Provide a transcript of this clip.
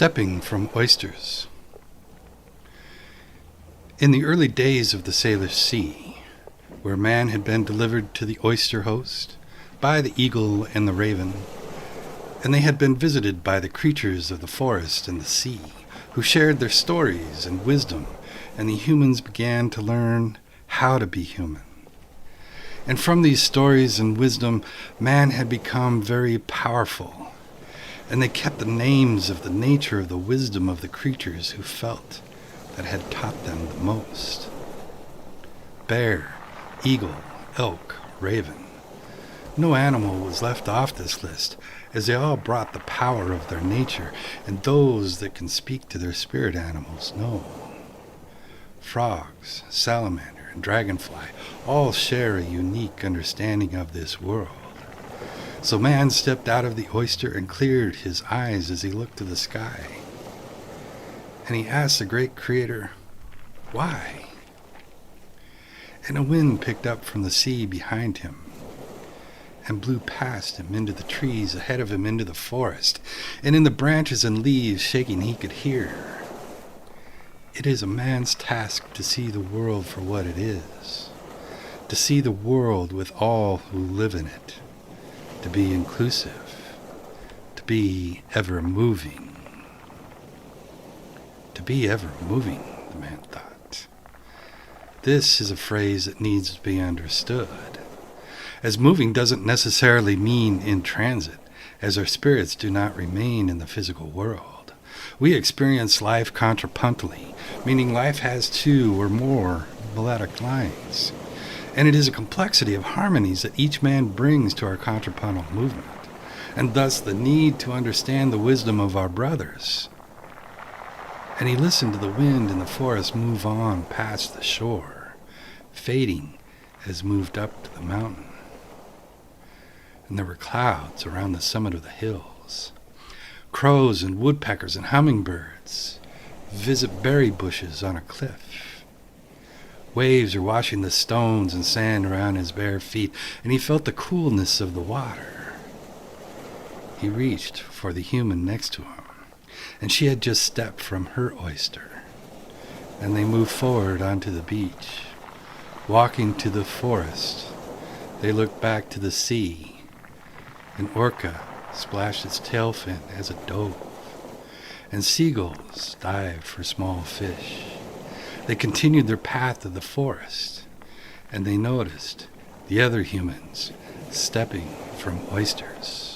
Stepping from Oysters. In the early days of the Salish Sea, where man had been delivered to the oyster host by the eagle and the raven, and they had been visited by the creatures of the forest and the sea, who shared their stories and wisdom, and the humans began to learn how to be human. And from these stories and wisdom, man had become very powerful, and they kept the names of the nature of the wisdom of the creatures who felt that had taught them the most. Bear, eagle, elk, raven. No animal was left off this list, as they all brought the power of their nature, and those that can speak to their spirit animals know. Frogs, salamander, and dragonfly all share a unique understanding of this world. So man stepped out of the oyster and cleared his eyes as he looked to the sky. And he asked the great Creator, why? And a wind picked up from the sea behind him and blew past him into the trees ahead of him into the forest, and in the branches and leaves shaking he could hear. It is a man's task to see the world for what it is, to see the world with all who live in it, to be inclusive, to be ever moving. To be ever moving, the man thought. This is a phrase that needs to be understood, as moving doesn't necessarily mean in transit, as our spirits do not remain in the physical world. We experience life contrapuntally, meaning life has two or more melodic lines. And it is a complexity of harmonies that each man brings to our contrapuntal movement, and thus the need to understand the wisdom of our brothers. And he listened to the wind in the forest move on past the shore, fading as moved up to the mountain. And there were clouds around the summit of the hills. Crows and woodpeckers and hummingbirds visit berry bushes on a cliff. Waves are washing the stones and sand around his bare feet, and he felt the coolness of the water. He reached for the human next to him, and she had just stepped from her oyster, and they moved forward onto the beach. Walking to the forest, they looked back to the sea. An orca splashed its tail fin as it dove, and seagulls dived for small fish. They continued their path to the forest, and they noticed the other humans stepping from oysters.